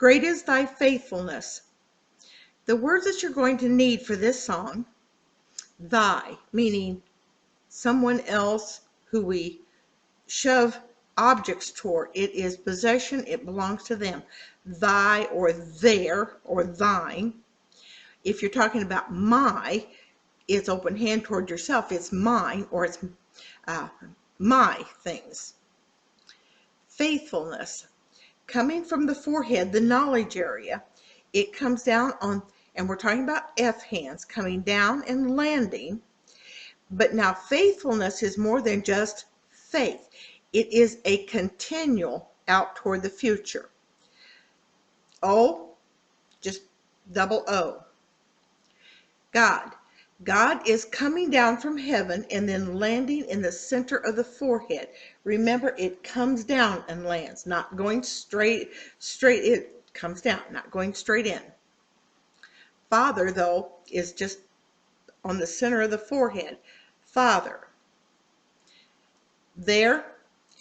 Great is thy faithfulness. The words that you're going to need for this song, thy, meaning someone else who we shove objects toward. It is possession. It belongs to them. Thy or their or thine. If you're talking about my, it's open hand toward yourself. It's mine, or it's my things. Faithfulness. Coming from the forehead, the knowledge area, it comes down on, and we're talking about F hands, coming down and landing. But now faithfulness is more than just faith. It is a continual out toward the future. O, just double O. God. God is coming down from heaven and then landing in the center of the forehead. Remember, it comes down and lands, not going straight. It comes down, not going straight in. Father, though, is just on the center of the forehead. Father. There,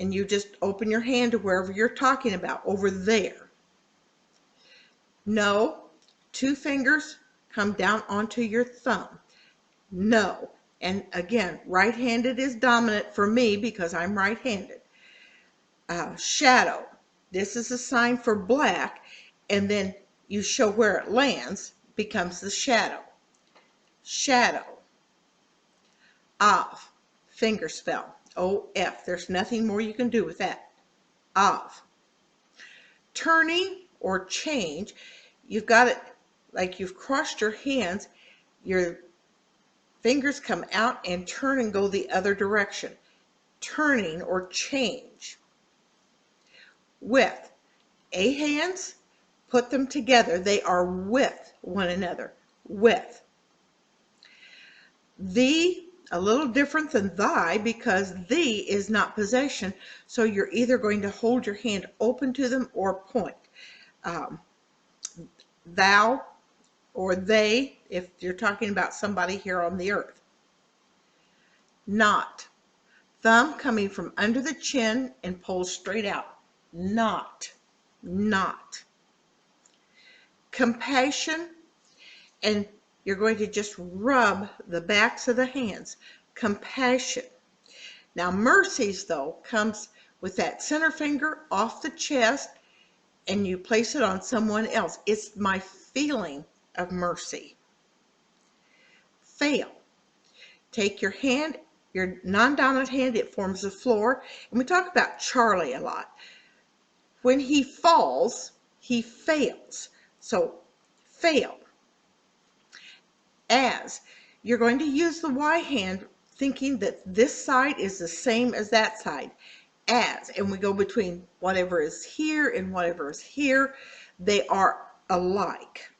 and you just open your hand to wherever you're talking about, over there. No, two fingers come down onto your thumb. No, and again, right-handed is dominant for me because I'm right-handed. Shadow, this is a sign for black, and then you show where it lands, becomes the shadow. Shadow. Of, finger spell, O-F. There's nothing more you can do with that. Of. Turning or change, you've got it like you've crossed your hands, your fingers come out and turn and go the other direction. Turning or change. With. A hands, put them together. They are with one another. With. Thee, a little different than thy, because thee is not possession. So you're either going to hold your hand open to them or point. Thou or they, if you're talking about somebody here on the earth. Not. Thumb coming from under the chin and pulled straight out. Not. Not. Compassion, and you're going to just rub the backs of the hands. Compassion. Now mercies, though, comes with that center finger off the chest and you place it on someone else. It's my feeling of mercy. Fail. Take your hand, your non-dominant hand, it forms the floor. And we talk about Charlie a lot. When he falls, he fails. So fail. As. You're going to use the Y hand thinking that this side is the same as that side. As. And we go between whatever is here and whatever is here. They are alike.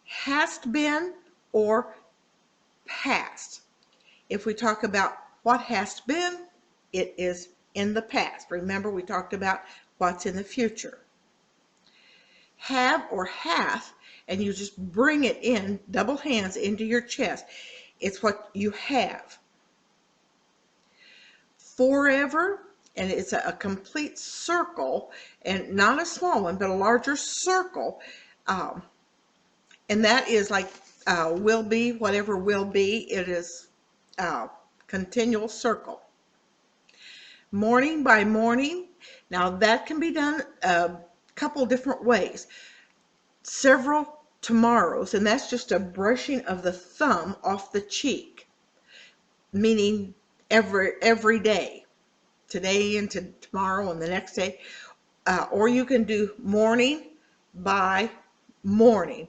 Hast been or past. If we talk about what has been, it is in the past. Remember, we talked about what's in the future. Have or hath, and you just bring it in, double hands into your chest. It's what you have. Forever, and it's a complete circle, and not a small one, but a larger circle. And that is like will be, whatever will be. It is continual circle. Morning by morning. Now that can be done a couple different ways. Several tomorrows, and that's just a brushing of the thumb off the cheek, meaning every day, today into tomorrow and the next day. Or you can do morning by morning.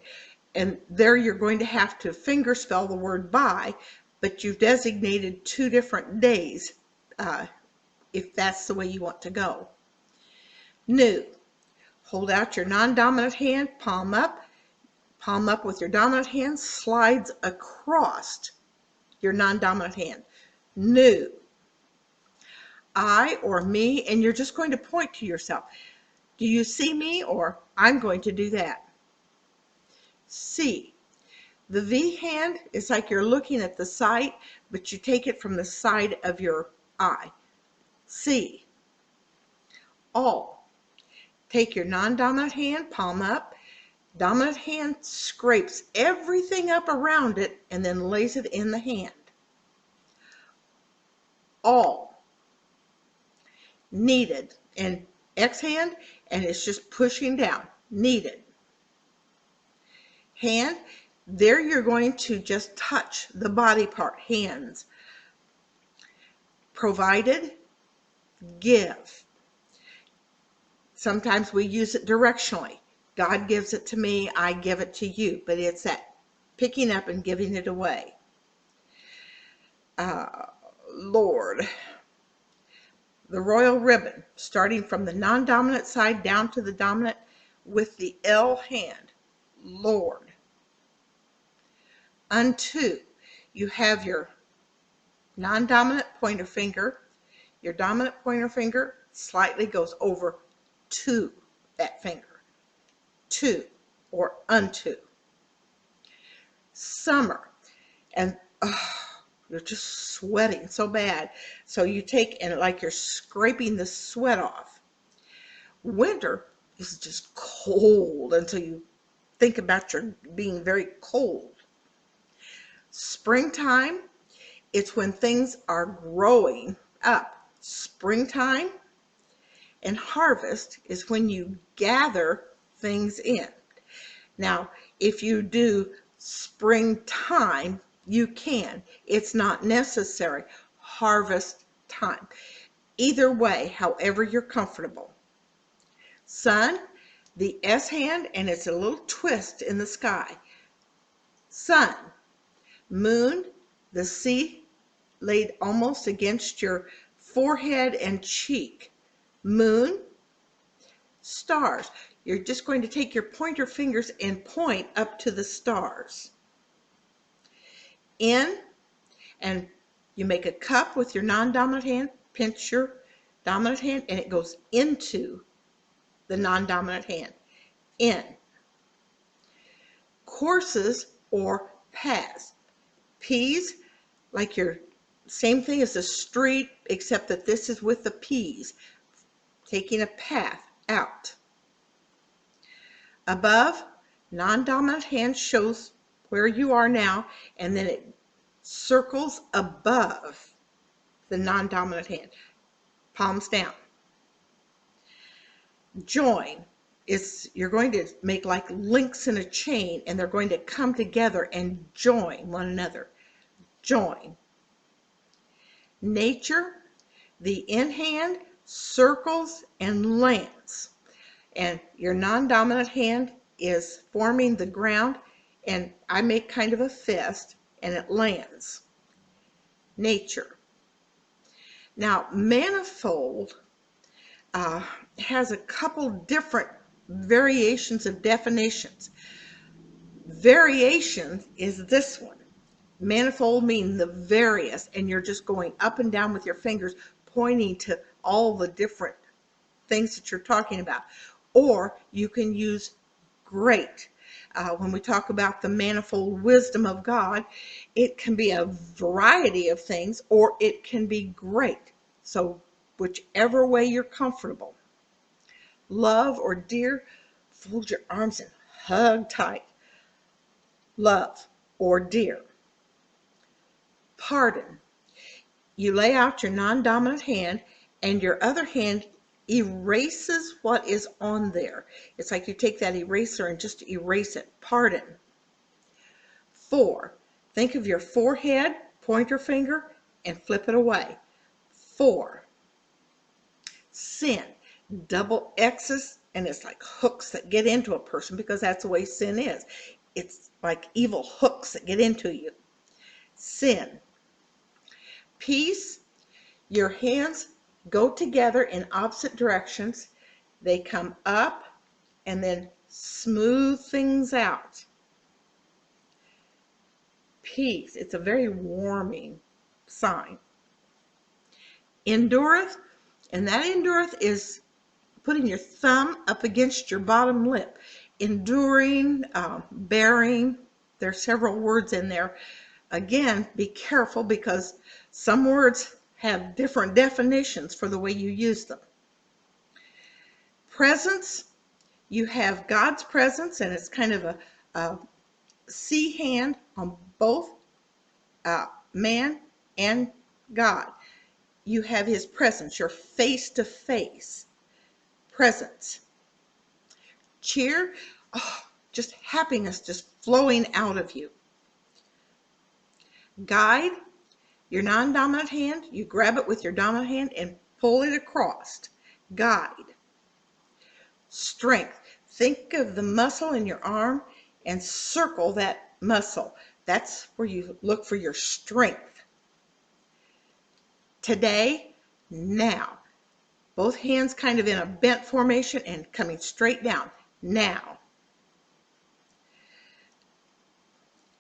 And there you're going to have to finger spell the word by, but you've designated 2 different days if that's the way you want to go. New. Hold out your non-dominant hand, palm up with your dominant hand, slides across your non-dominant hand. New. I or me, and you're just going to point to yourself. Do you see me? Or I'm going to do that. See. The V hand is like you're looking at the sight, but you take it from the side of your eye. See. All. take your non-dominant hand, palm up. Dominant hand scrapes everything up around it and then lays it in the hand. All. Kneaded. And X hand, and it's just pushing down. Kneaded. Hand. There you're going to just touch the body part. Hands. Provided. Give. Sometimes we use it directionally. God gives it to me, I give it to you. But it's that picking up and giving it away. Lord. The royal ribbon, starting from the non-dominant side down to the dominant with the L hand. Lord. Unto. You have your non-dominant pointer finger. Your dominant pointer finger slightly goes over to that finger. To or unto. Summer. And you're just sweating so bad. So you take and like you're scraping the sweat off. Winter is just cold until you think about your being very cold. Springtime, it's when things are growing up. Springtime and harvest is when you gather things in. Now, if you do springtime, you can. It's not necessary. Harvest time. Either way, however you're comfortable. Sun, the S hand, and it's a little twist in the sky. Sun. Moon, the C laid almost against your forehead and cheek. Moon. Stars. You're just going to take your pointer fingers and point up to the stars. In, and you make a cup with your non-dominant hand, pinch your dominant hand, and it goes into the non-dominant hand. In. Courses or paths. P's, like your same thing as the street, except that this is with the P's. Taking a path out. Above, non-dominant hand shows where you are now, and then it circles above the non-dominant hand. Palms down. Join is you're going to make like links in a chain, and they're going to come together and join one another. Join. Nature, the in hand circles and lands, and your non-dominant hand is forming the ground, and I make kind of a fist, and it lands. Nature. Now, manifold has a couple different variations of definitions. Variation is this one. Manifold means the various, and you're just going up and down with your fingers, pointing to all the different things that you're talking about. Or you can use great. When we talk about the manifold wisdom of God, it can be a variety of things, or it can be great. So whichever way you're comfortable. Love or dear, fold your arms and hug tight. Love or dear. Pardon. You lay out your non-dominant hand, and your other hand erases what is on there. It's like you take that eraser and just erase it. Pardon. 4. Think of your forehead, pointer finger, and flip it away. 4. Sin. Double X's, and it's like hooks that get into a person, because that's the way sin is. It's like evil hooks that get into you. Sin. Peace. Your hands go together in opposite directions. They come up and then smooth things out. Peace. It's a very warming sign. Endureth, and that endureth is putting your thumb up against your bottom lip. Enduring, bearing, there's several words in there. Again, be careful, because some words have different definitions for the way you use them. Presence, you have God's presence, and it's kind of a C hand on both man and God. You have his presence, your face-to-face presence. Cheer, oh, just happiness just flowing out of you. Guide, your non-dominant hand, you grab it with your dominant hand and pull it across. Guide. Strength, think of the muscle in your arm and circle that muscle. That's where you look for your strength. Today, now. Both hands kind of in a bent formation and coming straight down. Now.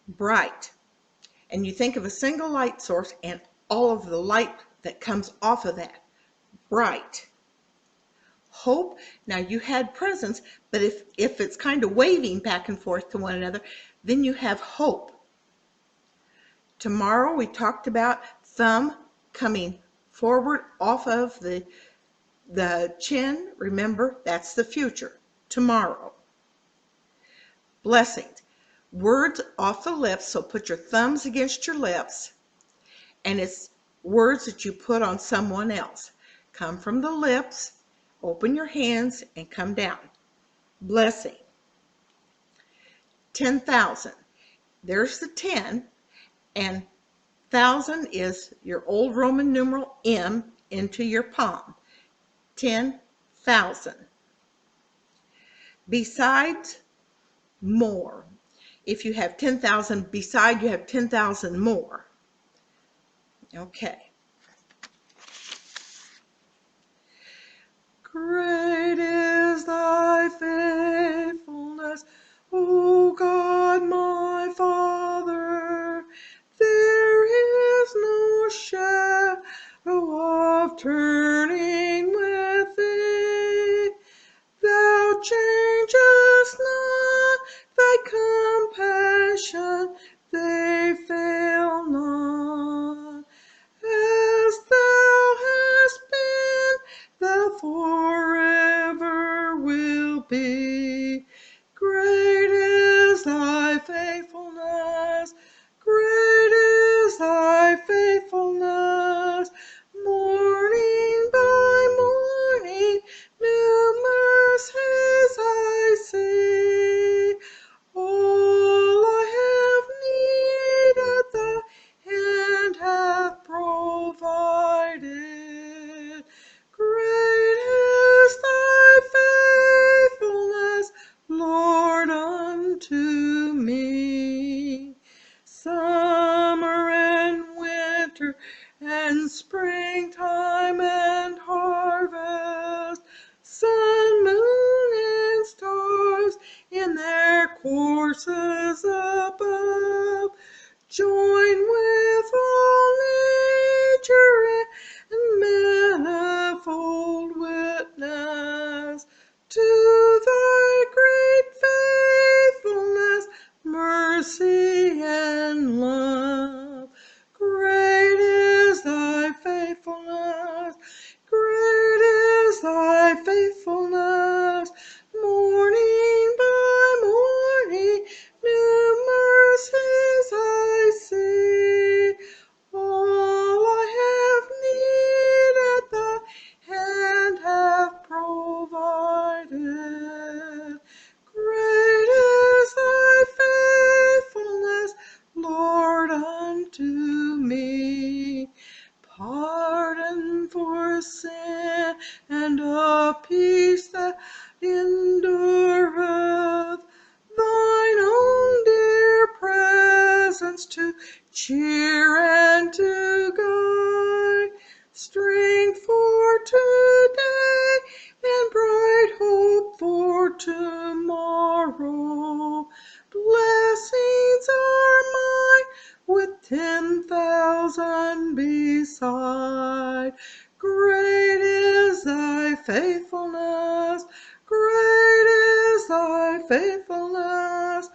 Bright. And you think of a single light source and all of the light that comes off of that. Bright. Hope. Now you had presence, but if it's kind of waving back and forth to one another, then you have hope. Tomorrow we talked about thumb coming forward off of the chin. Remember, that's the future. Tomorrow. Blessings. Words off the lips, so put your thumbs against your lips, and it's words that you put on someone else. Come from the lips, open your hands, and come down. Blessing. 10,000. There's the 10, and 1,000 is your old Roman numeral M into your palm. 10,000. Besides, more. If you have 10,000 beside, you have 10,000 more. Okay. Great is thy faithfulness, O God, my Father. There is no shadow of turning with thee. Thou changest not, thy compassion, they fail not. As thou hast been, thou forever will be. Great is thy faithfulness, great is thy faithfulness. Morning by morning, new mercies I see. All I have needed, thy hand hath provided. Great is thy faithfulness, Lord, unto me. Summer and winter and springtime and harvest, sun, moon, and stars in their courses above, join with all nature in manifold witness to thy great faithfulness, mercy, and love. Great is thy faithfulness, great is thy faithfulness. Morning by morning, new mercies I see. All I have needed, thy hand hath provided. Great is thy faithfulness, Lord, unto me. Pardon for sin and a peace that endureth, thine own dear presence to cheer and to guide, strength for today and bright hope for tomorrow. Blessings are mine with 10,000 beside. Great is thy faithfulness, great is thy faithfulness.